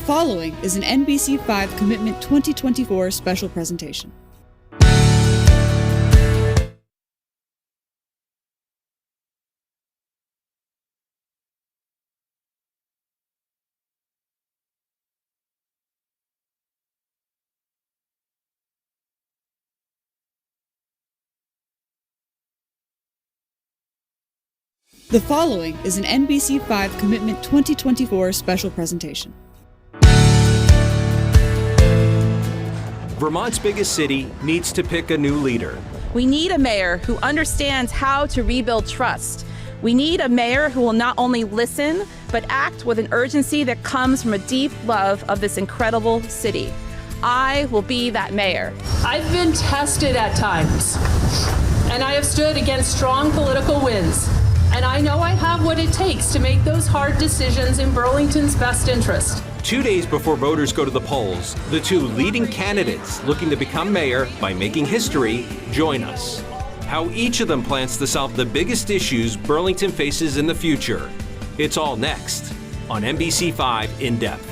following is an NBC5 Commitment 2024 special presentation. The following is an NBC5 Commitment 2024 special presentation. Vermont's biggest city needs to pick a new leader. We need a mayor who understands how to rebuild trust. We need a mayor who will not only listen, but act with an urgency that comes from a deep love of this incredible city. I will be that mayor. I've been tested at times, and I have stood against strong political winds. And I know I have what it takes to make those hard decisions in Burlington's best interest. 2 days before voters go to the polls, the two leading candidates looking to become mayor by making history join us. How each of them plans to solve the biggest issues Burlington faces in the future. It's all next on NBC5 In Depth.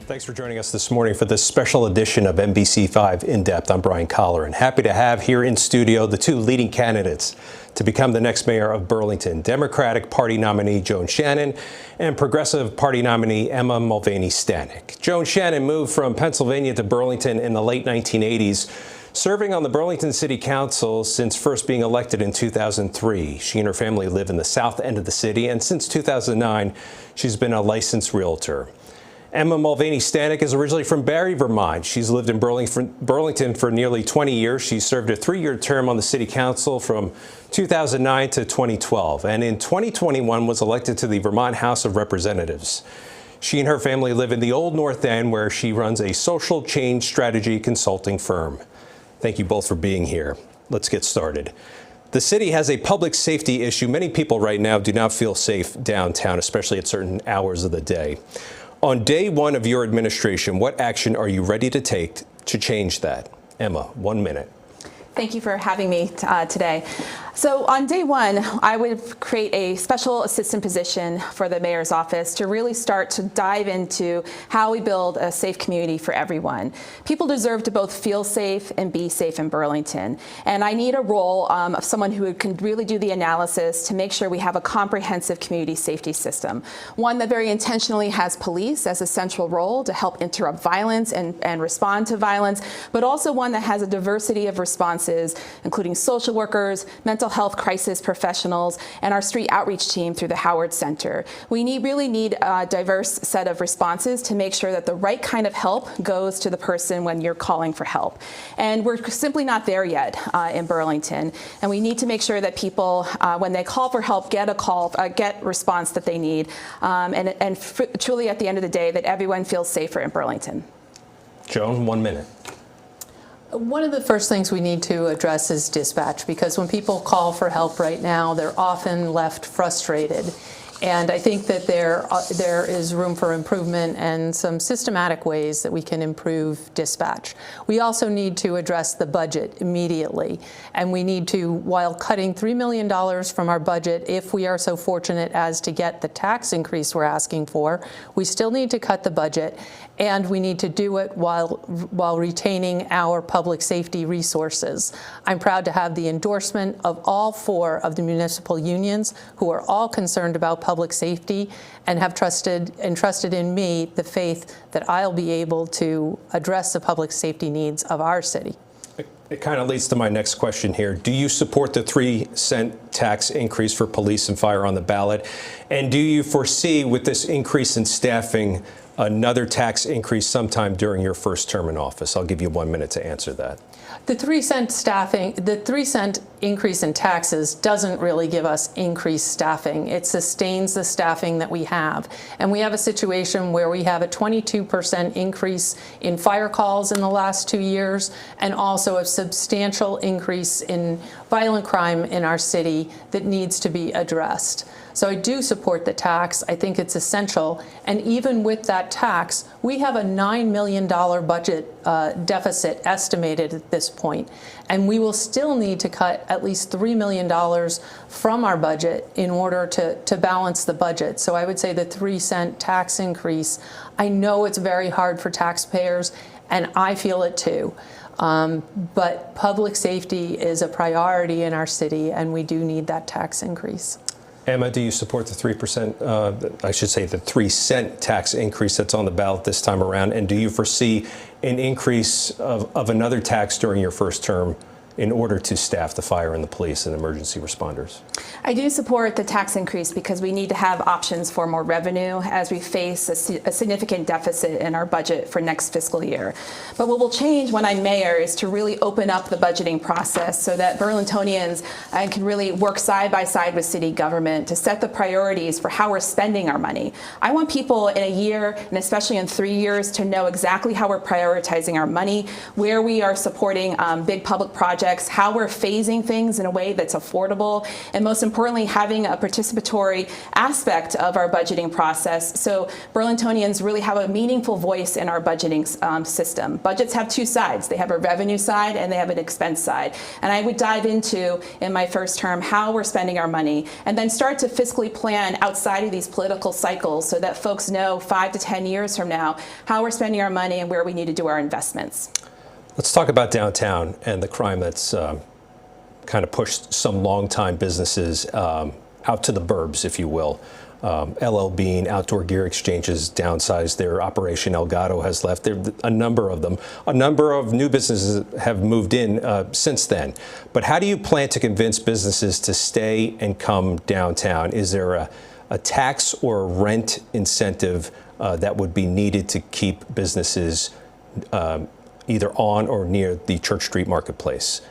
Thanks for joining us this morning for this special edition of NBC5 In Depth. I'm Brian Collar, and happy to have here in studio the two leading candidates to become the next mayor of Burlington, Democratic Party nominee Joan Shannon and Progressive Party nominee Emma Mulvaney Stanek. Joan Shannon moved from Pennsylvania to Burlington in the late 1980s, serving on the Burlington City Council since first being elected in 2003. She and her family live in the south end of the city, and since 2009, she's been a licensed realtor. Emma Mulvaney Stanek is originally from Barre, Vermont. She's lived in Burlington for nearly 20 years. She served a 3-year term on the City Council from 2009 to 2012, and in 2021 was elected to the Vermont House of Representatives. She and her family live in the Old North End, where she runs a social change strategy consulting firm. Thank you both for being here. Let's get started. The city has a public safety issue. Many people right now do not feel safe downtown, especially at certain hours of the day. On day one of your administration, what action are you ready to take to change that? Emma, 1 minute. Thank you for having me today. So on day one, I would create a special assistant position for the mayor's office to really start to dive into how we build a safe community for everyone. People deserve to both feel safe and be safe in Burlington. And I need a role of someone who can really do the analysis to make sure we have a comprehensive community safety system. One that very intentionally has police as a central role to help interrupt violence and respond to violence, but also one that has a diversity of responses, including social workers, mental health crisis professionals, and our street outreach team through the Howard Center. We really need a diverse set of responses to make sure that the right kind of help goes to the person when you're calling for help. And we're simply not there yet in Burlington. And we need to make sure that people, when they call for help, get response that they need. And truly at the end of the day, that everyone feels safer in Burlington. Joan, 1 minute. One of the first things we need to address is dispatch, because when people call for help right now, they're often left frustrated. And I think that there is room for improvement and some systematic ways that we can improve dispatch. We also need to address the budget immediately. And we need to, while cutting $3 million from our budget, if we are so fortunate as to get the tax increase we're asking for, we still need to cut the budget. And we need to do it while retaining our public safety resources. I'm proud to have the endorsement of all 4 of the municipal unions, who are all concerned about public safety and have entrusted in me the faith that I'll be able to address the public safety needs of our city. It kind of leads to my next question here. Do you support the 3-cent tax increase for police and fire on the ballot? And do you foresee, with this increase in staffing, another tax increase sometime during your first term in office? I'll give you 1 minute to answer that. The 3-cent increase in taxes doesn't really give us increased staffing. It sustains the staffing that we have. And we have a situation where we have a 22% increase in fire calls in the last 2 years, and also a substantial increase in violent crime in our city that needs to be addressed. So I do support the tax. I think it's essential. And even with that tax, we have a $9 million budget deficit estimated at this point. And we will still need to cut at least $3 million from our budget in order to balance the budget. So I would say the 3-cent tax increase, I know it's very hard for taxpayers, and I feel it too. But public safety is a priority in our city, and we do need that tax increase. Emma, do you support the 3%, I should say the 3-cent tax increase that's on the ballot this time around? And do you foresee an increase of another tax during your first term in order to staff the fire and the police and emergency responders? I do support the tax increase because we need to have options for more revenue as we face a significant deficit in our budget for next fiscal year. But what will change when I'm mayor is to really open up the budgeting process so that Burlingtonians can really work side by side with city government to set the priorities for how we're spending our money. I want people in a year, and especially in 3 years, to know exactly how we're prioritizing our money, where we are supporting big public projects, how we're phasing things in a way that's affordable, and most importantly, having a participatory aspect of our budgeting process so Burlingtonians really have a meaningful voice in our budgeting system. Budgets have two sides. They have a revenue side and they have an expense side. And I would dive into, in my first term, how we're spending our money, and then start to fiscally plan outside of these political cycles so that folks know 5 to 10 years from now how we're spending our money and where we need to do our investments. Let's talk about downtown and the crime that's kind of pushed some longtime businesses out to the burbs, if you will. LL Bean, Outdoor Gear Exchanges downsized their operation. Elgato has left. There a number of them. A number of new businesses have moved in since then. But how do you plan to convince businesses to stay and come downtown? Is there a tax or a rent incentive that would be needed to keep businesses either on or near the Church Street Marketplace?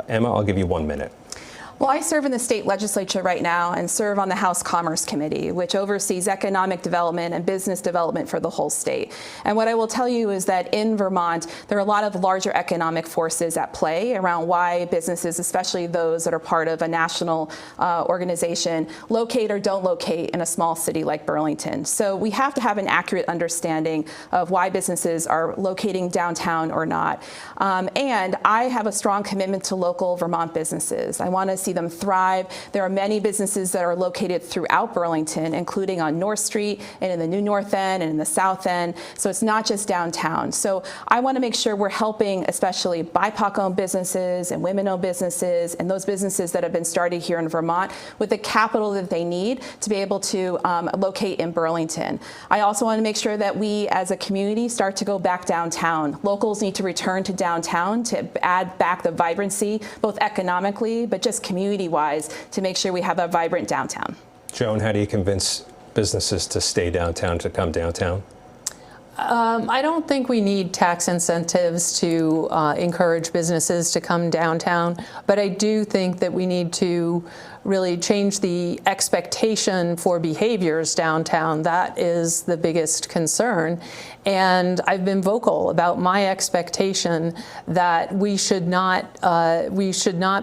Emma, I'll give you 1 minute. Well, I serve in the state legislature right now and serve on the House Commerce Committee, which oversees economic development and business development for the whole state. And what I will tell you is that in Vermont, there are a lot of larger economic forces at play around why businesses, especially those that are part of a national organization, locate or don't locate in a small city like Burlington. So we have to have an accurate understanding of why businesses are locating downtown or not. And I have a strong commitment to local Vermont businesses. I want to see them thrive. There are many businesses that are located throughout Burlington, including on North Street and in the New North End and in the South End. So it's not just downtown. So I want to make sure we're helping especially BIPOC-owned businesses and women-owned businesses and those businesses that have been started here in Vermont with the capital that they need to be able to locate in Burlington. I also want to make sure that we as a community start to go back downtown. Locals need to return to downtown to add back the vibrancy, both economically, but just community-wise, to make sure we have a vibrant downtown. Joan, how do you convince businesses to stay downtown, to come downtown? I don't think we need tax incentives to encourage businesses to come downtown, but I do think that we need to really change the expectation for behaviors downtown. That is the biggest concern. And I've been vocal about my expectation that we should not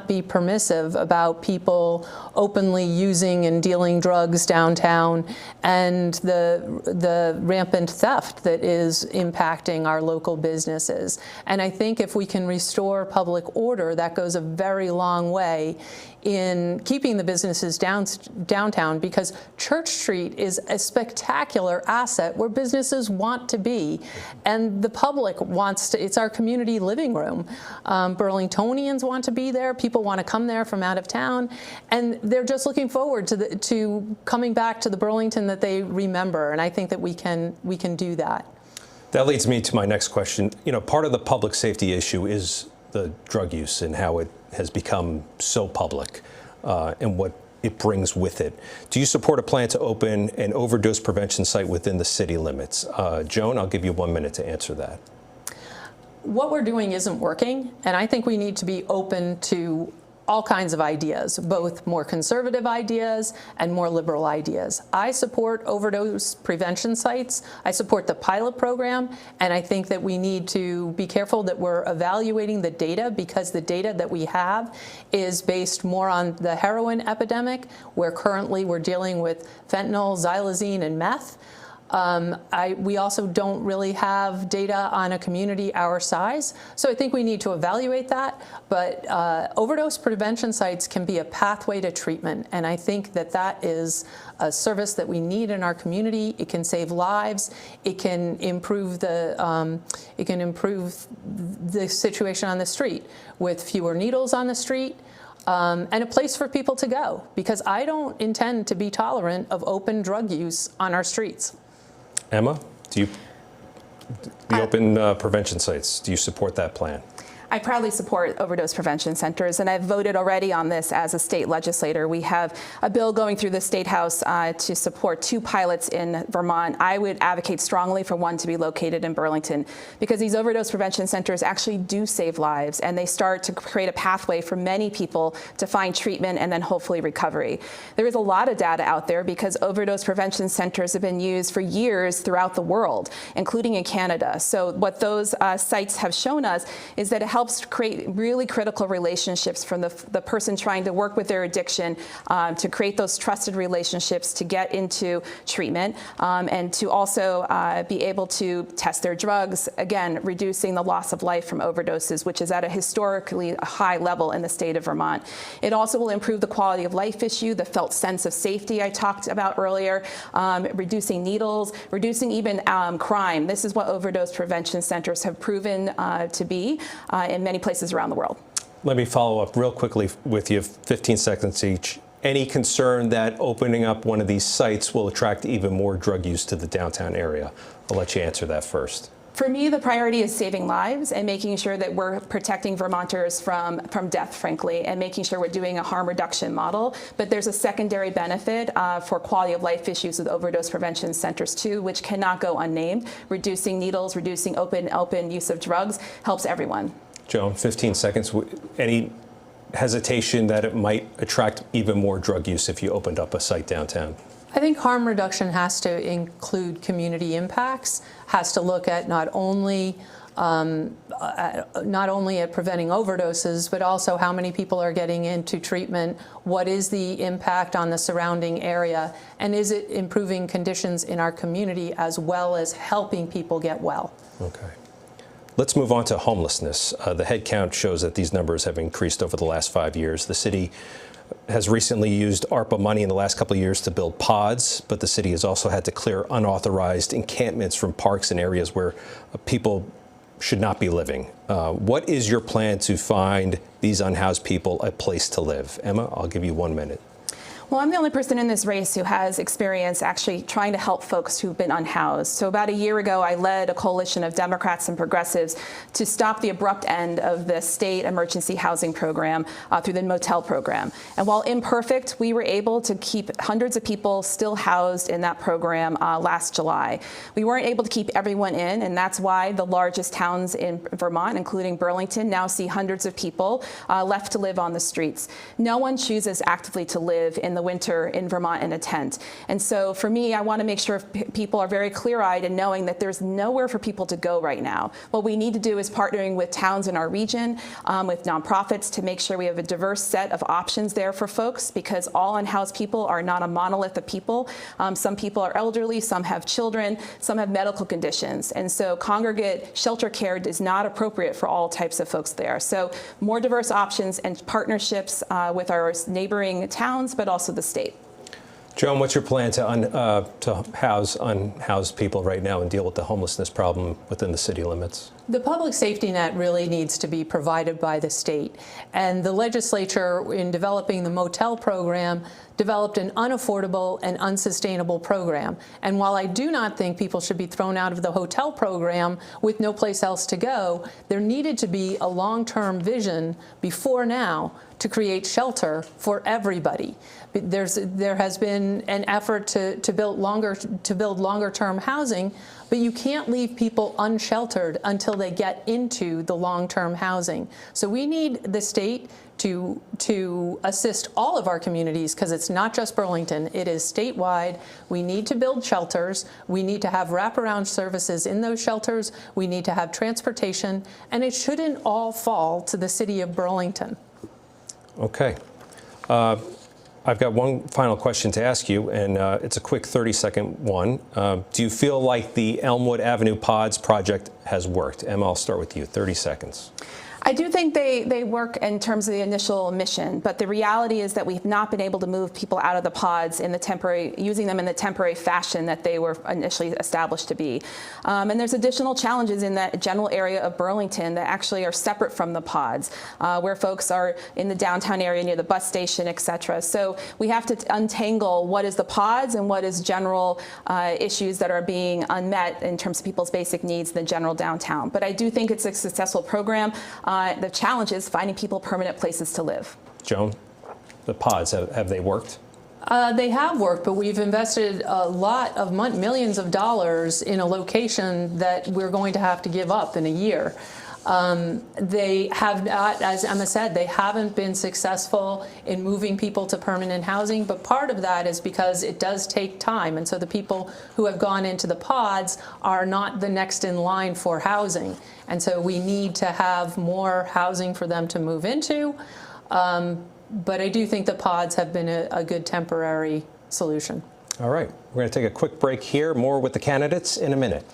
be permissive about people openly using and dealing drugs downtown and the rampant theft that is impacting our local businesses. And I think if we can restore public order, that goes a very long way in keeping the businesses downtown, because Church Street is a spectacular asset where businesses want to be, and the public wants to. It's our community living room. Burlingtonians want to be there. People want to come there from out of town, and they're just looking forward to coming back to the Burlington that they remember. And I think that we can do that. That leads me to my next question. You know, part of the public safety issue is the drug use and how it has become so public and what it brings with it. Do you support a plan to open an overdose prevention site within the city limits? Joan, I'll give you 1 minute to answer that. What we're doing isn't working, and I think we need to be open to all kinds of ideas, both more conservative ideas and more liberal ideas. I support overdose prevention sites. I support the pilot program, and I think that we need to be careful that we're evaluating the data, because the data that we have is based more on the heroin epidemic, where currently we're dealing with fentanyl, xylazine, and meth. We also don't really have data on a community our size, so I think we need to evaluate that. But overdose prevention sites can be a pathway to treatment, and I think that that is a service that we need in our community. It can save lives. It can improve the situation on the street with fewer needles on the street. And a place for people to go, because I don't intend to be tolerant of open drug use on our streets. Emma, the open prevention sites, do you support that plan? I proudly support overdose prevention centers, and I've voted already on this as a state legislator. We have a bill going through the State House to support 2 pilots in Vermont. I would advocate strongly for one to be located in Burlington, because these overdose prevention centers actually do save lives, and they start to create a pathway for many people to find treatment and then hopefully recovery. There is a lot of data out there, because overdose prevention centers have been used for years throughout the world, including in Canada. So what those sites have shown us is that it helps create really critical relationships from the person trying to work with their addiction, to create those trusted relationships to get into treatment, and to also be able to test their drugs, again, reducing the loss of life from overdoses, which is at a historically high level in the state of Vermont. It also will improve the quality of life issue, the felt sense of safety I talked about earlier, reducing needles, reducing even crime. This is what overdose prevention centers have proven to be in many places around the world. Let me follow up real quickly with you, 15 seconds each. Any concern that opening up one of these sites will attract even more drug use to the downtown area? I'll let you answer that first. For me, the priority is saving lives and making sure that we're protecting Vermonters from death, frankly, and making sure we're doing a harm reduction model. But there's a secondary benefit for quality of life issues with overdose prevention centers too, which cannot go unnamed. Reducing needles, reducing open use of drugs helps everyone. Joan, 15 seconds. Any hesitation that it might attract even more drug use if you opened up a site downtown? I think harm reduction has to include community impacts, has to look at not only at preventing overdoses, but also how many people are getting into treatment, what is the impact on the surrounding area, and is it improving conditions in our community as well as helping people get well. Okay. Let's move on to homelessness. The head count shows that these numbers have increased over the last 5 years. The city has recently used ARPA money in the last couple of years to build pods, but the city has also had to clear unauthorized encampments from parks and areas where people should not be living. What is your plan to find these unhoused people a place to live? Emma, I'll give you 1 minute. Well, I'm the only person in this race who has experience actually trying to help folks who've been unhoused. So about a year ago, I led a coalition of Democrats and progressives to stop the abrupt end of the state emergency housing program through the motel program. And while imperfect, we were able to keep hundreds of people still housed in that program last July. We weren't able to keep everyone in, and that's why the largest towns in Vermont, including Burlington, now see hundreds of people left to live on the streets. No one chooses actively to live in the winter in Vermont in a tent. And so for me, I want to make sure people are very clear-eyed and knowing that there's nowhere for people to go right now. What we need to do is partnering with towns in our region, with nonprofits, to make sure we have a diverse set of options there for folks, because all unhoused people are not a monolith of people. Some people are elderly, some have children, some have medical conditions. And so congregate shelter care is not appropriate for all types of folks there. So more diverse options and partnerships with our neighboring towns, but also the state. Joan, what's your plan to house unhoused people right now and deal with the homelessness problem within the city limits? The public safety net really needs to be provided by the state. And the legislature, in developing the motel program, developed an unaffordable and unsustainable program. And while I do not think people should be thrown out of the hotel program with no place else to go, there needed to be a long-term vision before now to create shelter for everybody. There has been an effort to build longer-term housing, but you can't leave people unsheltered until they get into the long-term housing. So we need the state to assist all of our communities, because it's not just Burlington, it is statewide. We need to build shelters. We need to have wraparound services in those shelters. We need to have transportation, and it shouldn't all fall to the city of Burlington. Okay. I've got one final question to ask you, and it's a quick 30-second one. Do you feel like the Elmwood Avenue Pods project has worked? Emma, I'll start with you. 30 seconds. I do think they work in terms of the initial mission, but the reality is that we've not been able to move people out of the pods in the temporary, using them in the temporary fashion that they were initially established to be. And there's additional challenges in that general area of Burlington that actually are separate from the pods, where folks are in the downtown area near the bus station, et cetera. So we have to untangle what is the pods and what is general issues that are being unmet in terms of people's basic needs in the general downtown. But I do think it's a successful program. The challenge is finding people permanent places to live. Joan, the pods, have they worked? They have worked, but we've invested a lot of millions of dollars in a location that we're going to have to give up in a year. They have not, as Emma said, they haven't been successful in moving people to permanent housing, but part of that is because it does take time, and so the people who have gone into the pods are not the next in line for housing, and so we need to have more housing for them to move into, but I do think the pods have been a good temporary solution. All right, we're going to take a quick break here. More with the candidates in a minute.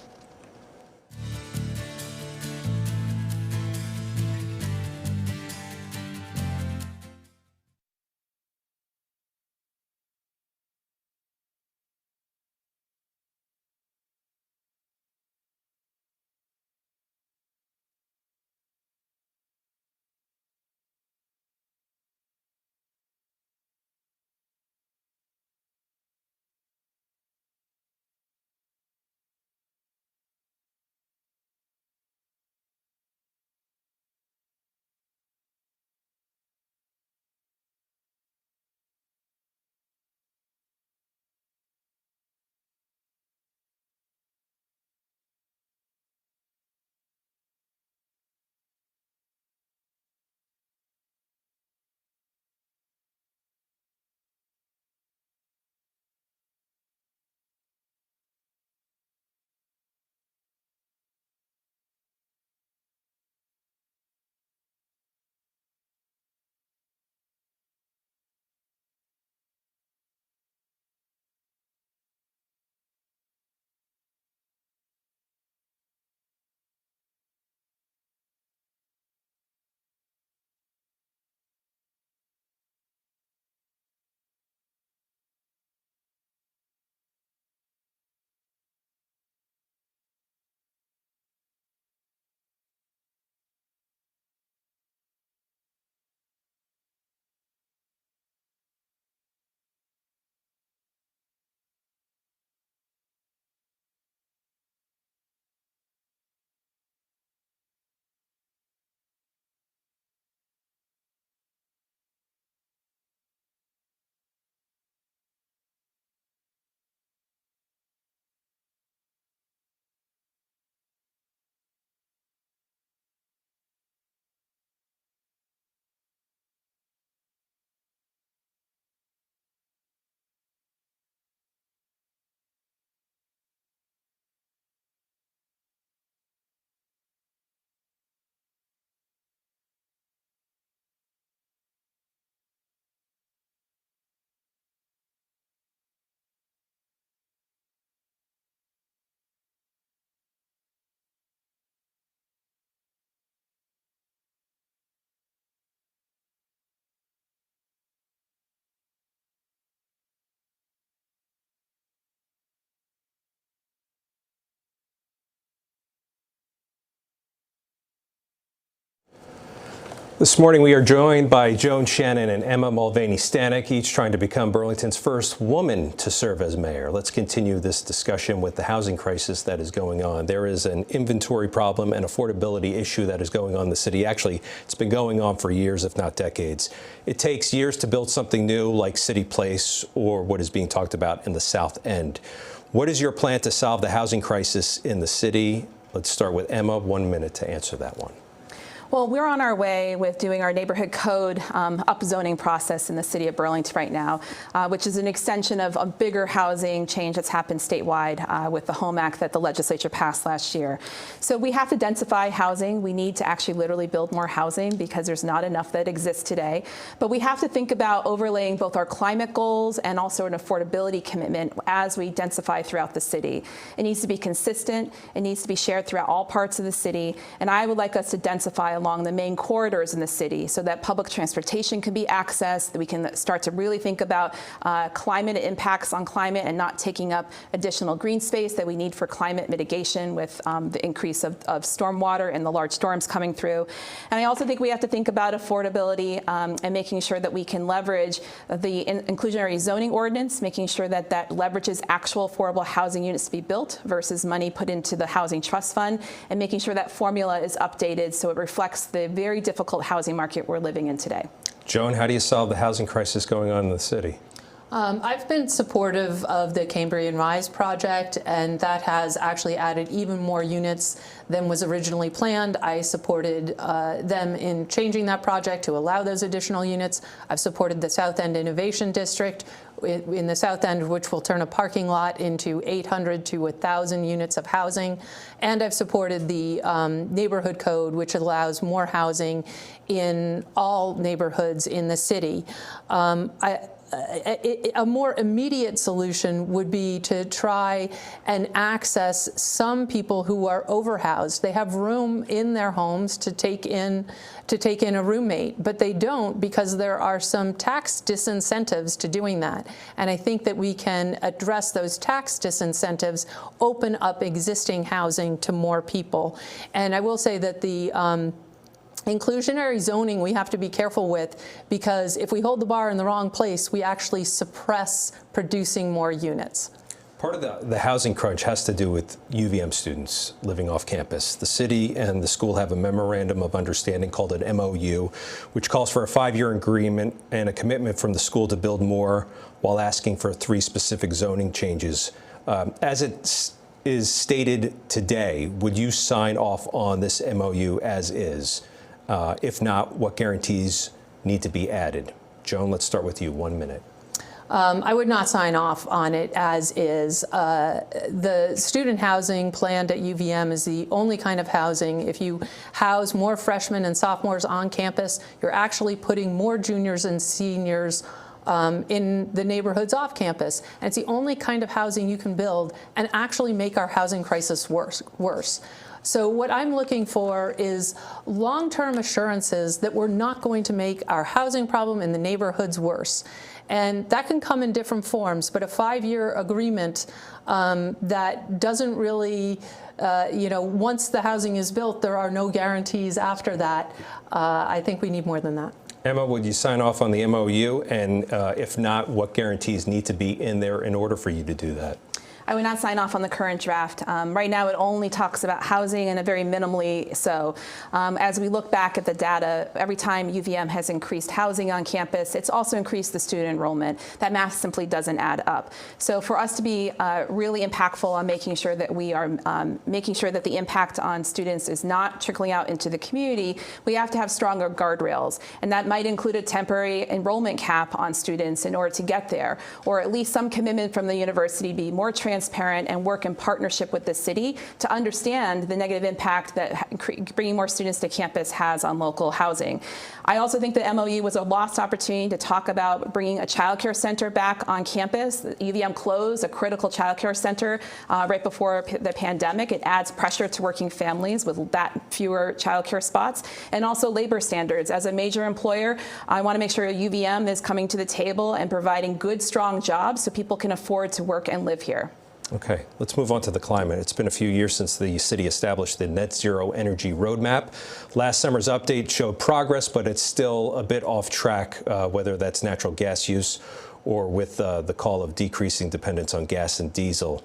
This morning we are joined by Joan Shannon and Emma Mulvaney-Stanek, each trying to become Burlington's first woman to serve as mayor. Let's continue this discussion with the housing crisis that is going on. There is an inventory problem and affordability issue that is going on in the city. Actually, it's been going on for years, if not decades. It takes years to build something new like City Place or what is being talked about in the South End. What is your plan to solve the housing crisis in the city? Let's start with Emma, 1 minute to answer that one. Well, we're on our way with doing our neighborhood code upzoning process in the city of Burlington right now, which is an extension of a bigger housing change that's happened statewide with the Home Act that the legislature passed last year. So we have to densify housing. We need to actually literally build more housing because there's not enough that exists today. But we have to think about overlaying both our climate goals and also an affordability commitment as we densify throughout the city. It needs to be consistent. It needs to be shared throughout all parts of the city. And I would like us to densify along the main corridors in the city so that public transportation can be accessed, that we can start to really think about climate impacts on climate and not taking up additional green space that we need for climate mitigation with the increase of stormwater and the large storms coming through. And I also think we have to think about affordability and making sure that we can leverage the inclusionary zoning ordinance, making sure that that leverages actual affordable housing units to be built versus money put into the housing trust fund, and making sure that formula is updated so it reflects the very difficult housing market we're living in today. Joan, how do you solve the housing crisis going on in the city? I've been supportive of the Cambrian Rise project, and that has actually added even more units than was originally planned. I supported them in changing that project to allow those additional units. I've supported the South End Innovation District in the South End, which will turn a parking lot into 800 to 1,000 units of housing. And I've supported the neighborhood code, which allows more housing in all neighborhoods in the city. A more immediate solution would be to try and access some people who are overhoused. They have room in their homes to take in a roommate, but they don't because there are some tax disincentives to doing that. And I think that we can address those tax disincentives, open up existing housing to more people. And I will say that the inclusionary zoning we have to be careful with, because if we hold the bar in the wrong place, we actually suppress producing more units. Part of the housing crunch has to do with UVM students living off campus. The city and the school have a memorandum of understanding called an MOU, which calls for a 5-year agreement and a commitment from the school to build more while asking for 3 specific zoning changes. As it is stated today, would you sign off on this MOU as is? If not, what guarantees need to be added? Joan, let's start with you, 1 minute. I would not sign off on it as is. The student housing planned at UVM is the only kind of housing. If you house more freshmen and sophomores on campus, you're actually putting more juniors and seniors in the neighborhoods off campus. And it's the only kind of housing you can build and actually make our housing crisis worse. So what I'm looking for is long-term assurances that we're not going to make our housing problem in the neighborhoods worse. And that can come in different forms, but a 5-year agreement that doesn't really, once the housing is built, there are no guarantees after that. I think we need more than that. Emma, would you sign off on the MOU? And if not, what guarantees need to be in there in order for you to do that? I would not sign off on the current draft. Right now, it only talks about housing, and a very minimally so. As we look back at the data, every time UVM has increased housing on campus, it's also increased the student enrollment. That math simply doesn't add up. So for us to be really impactful on making sure that we are making sure that the impact on students is not trickling out into the community, we have to have stronger guardrails. And that might include a temporary enrollment cap on students in order to get there, or at least some commitment from the university to be more transparent and work in partnership with the city to understand the negative impact that bringing more students to campus has on local housing. I also think the MOU was a lost opportunity to talk about bringing a child care center back on campus. UVM closed a critical child care center right before the pandemic. It adds pressure to working families with that fewer child care spots, and also labor standards. As a major employer, I want to make sure UVM is coming to the table and providing good, strong jobs so people can afford to work and live here. Okay, let's move on to the climate. It's been a few years since the city established the Net Zero Energy Roadmap. Last summer's update showed progress, but it's still a bit off track, whether that's natural gas use or with the call of decreasing dependence on gas and diesel.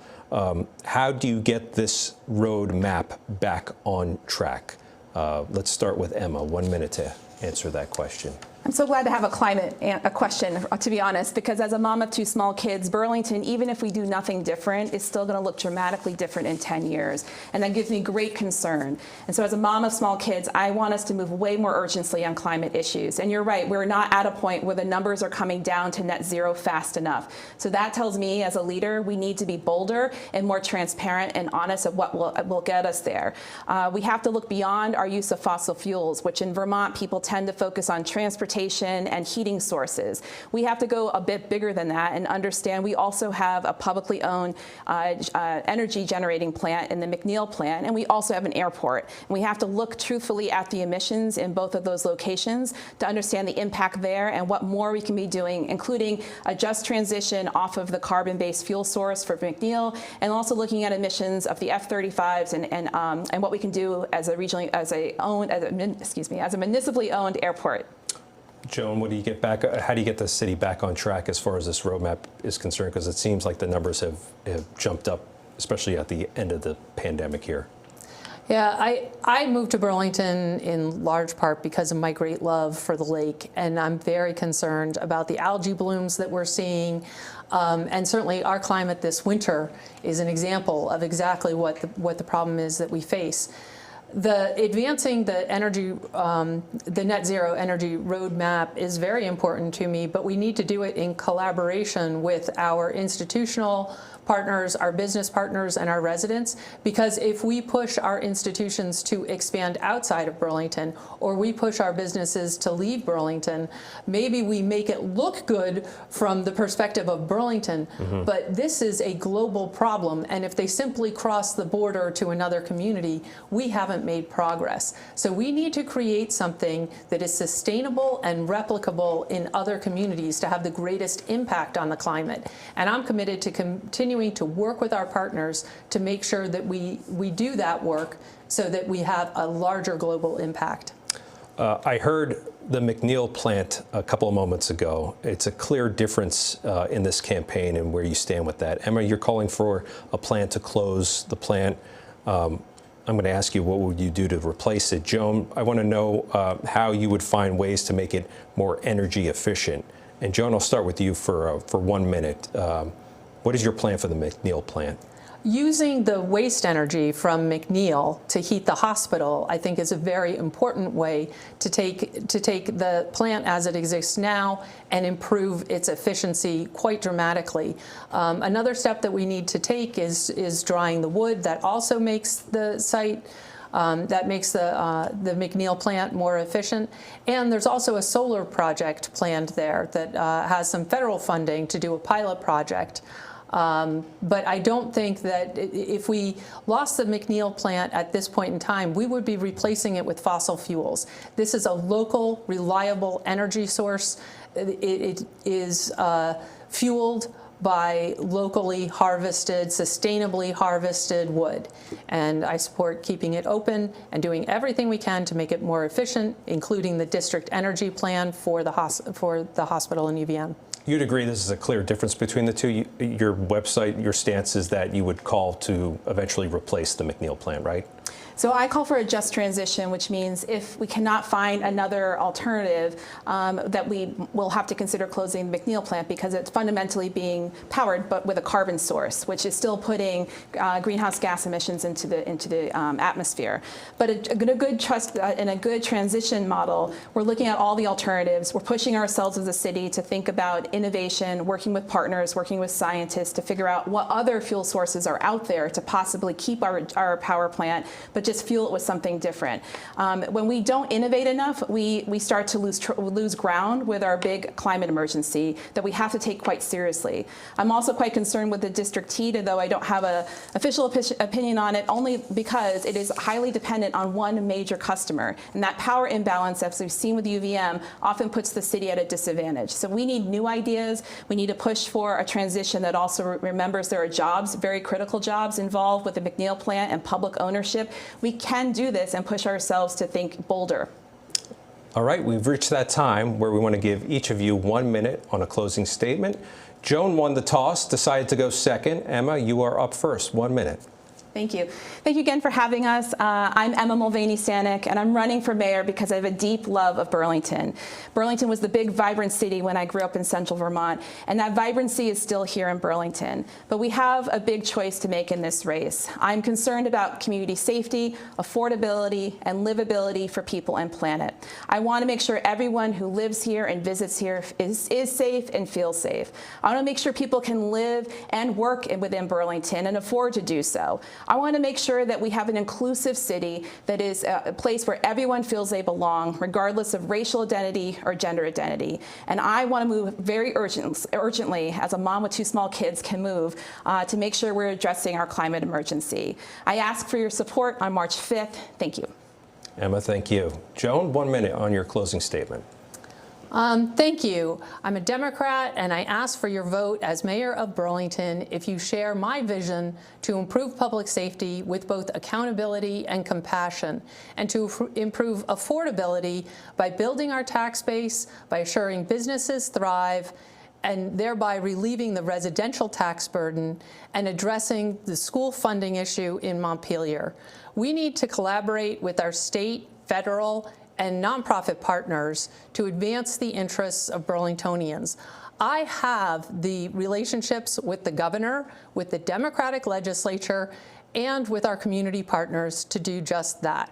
How do you get this roadmap back on track? Let's start with Emma. 1 minute to answer that question. I'm so glad to have a question, to be honest, because as a mom of two small kids, Burlington, even if we do nothing different, is still going to look dramatically different in 10 years. And that gives me great concern. And so as a mom of small kids, I want us to move way more urgently on climate issues. And you're right, we're not at a point where the numbers are coming down to net zero fast enough. So that tells me as a leader, we need to be bolder and more transparent and honest of what will get us there. We have to look beyond our use of fossil fuels, which in Vermont, people tend to focus on transportation and heating sources. We have to go a bit bigger than that and understand we also have a publicly owned energy generating plant in the McNeil plant, and we also have an airport. And we have to look truthfully at the emissions in both of those locations to understand the impact there and what more we can be doing, including a just transition off of the carbon-based fuel source for McNeil, and also looking at emissions of the F-35s and what we can do as a municipally owned airport. Joan, what do you get back? How do you get the city back on track as far as this roadmap is concerned? Because it seems like the numbers have jumped up, especially at the end of the pandemic here. Yeah, I moved to Burlington in large part because of my great love for the lake, and I'm very concerned about the algae blooms that we're seeing. And certainly our climate this winter is an example of exactly what the problem is that we face. Advancing the net zero energy roadmap is very important to me, but we need to do it in collaboration with our institutional partners, our business partners, and our residents, because if we push our institutions to expand outside of Burlington, or we push our businesses to leave Burlington, maybe we make it look good from the perspective of Burlington, but this is a global problem, and if they simply cross the border to another community, we haven't made progress. So we need to create something that is sustainable and replicable in other communities to have the greatest impact on the climate. And I'm committed to continuing to work with our partners to make sure that we do that work so that we have a larger global impact. I heard the McNeil plant a couple of moments ago. It's a clear difference in this campaign and where you stand with that. Emma, you're calling for a plan to close the plant. I'm going to ask you, what would you do to replace it? Joan, I want to know how you would find ways to make it more energy efficient. And Joan, I'll start with you for 1 minute. What is your plan for the McNeil plant? Using the waste energy from McNeil to heat the hospital, I think, is a very important way to take the plant as it exists now and improve its efficiency quite dramatically. Another step that we need to take is drying the wood. That also makes the site that makes the McNeil plant more efficient. And there's also a solar project planned there that has some federal funding to do a pilot project. But I don't think that if we lost the McNeil plant at this point in time, we would be replacing it with fossil fuels. This is a local, reliable energy source. It is fueled by locally harvested, sustainably harvested wood. And I support keeping it open and doing everything we can to make it more efficient, including the district energy plan for the hospital in UVM. You'd agree this is a clear difference between the two? Your website, your stance is that you would call to eventually replace the McNeil plant, right? So I call for a just transition, which means if we cannot find another alternative, that we will have to consider closing the McNeil plant because it's fundamentally being powered but with a carbon source, which is still putting greenhouse gas emissions into the atmosphere. But in a good transition model, we're looking at all the alternatives. We're pushing ourselves as a city to think about innovation, working with partners, working with scientists to figure out what other fuel sources are out there to possibly keep our power plant, but just fuel it with something different. When we don't innovate enough, we start to lose ground with our big climate emergency that we have to take quite seriously. I'm also quite concerned with the district heat, though I don't have an official opinion on it, only because it is highly dependent on one major customer. And that power imbalance, as we've seen with UVM, often puts the city at a disadvantage. So we need new ideas. We need to push for a transition that also remembers there are jobs, very critical jobs involved with the McNeil plant and public ownership. We can do this and push ourselves to think bolder. All right, we've reached that time where we want to give each of you 1 minute on a closing statement. Joan won the toss, decided to go second. Emma, you are up first. 1 minute. Thank you. Thank you again for having us. I'm Emma Mulvaney-Stanek, and I'm running for mayor because I have a deep love of Burlington. Burlington was the big, vibrant city when I grew up in central Vermont, and that vibrancy is still here in Burlington. But we have a big choice to make in this race. I'm concerned about community safety, affordability, and livability for people and planet. I want to make sure everyone who lives here and visits here is safe and feels safe. I want to make sure people can live and work within Burlington and afford to do so. I want to make sure that we have an inclusive city that is a place where everyone feels they belong, regardless of racial identity or gender identity. And I want to move very urgently, as a mom with 2 small kids can move, to make sure we're addressing our climate emergency. I ask for your support on March 5th. Thank you. Emma, thank you. Joan, 1 minute on your closing statement. Thank you. I'm a Democrat, and I ask for your vote as mayor of Burlington if you share my vision to improve public safety with both accountability and compassion, and to improve affordability by building our tax base, by assuring businesses thrive, and thereby relieving the residential tax burden and addressing the school funding issue in Montpelier. We need to collaborate with our state, federal, and nonprofit partners to advance the interests of Burlingtonians. I have the relationships with the governor, with the Democratic legislature, and with our community partners to do just that.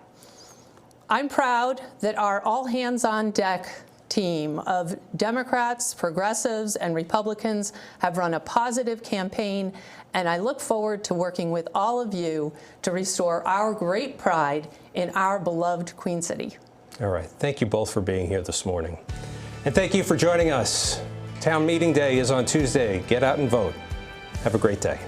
I'm proud that our all-hands-on-deck team of Democrats, progressives, and Republicans have run a positive campaign, and I look forward to working with all of you to restore our great pride in our beloved Queen City. All right. Thank you both for being here this morning. And thank you for joining us. Town meeting day is on Tuesday. Get out and vote. Have a great day.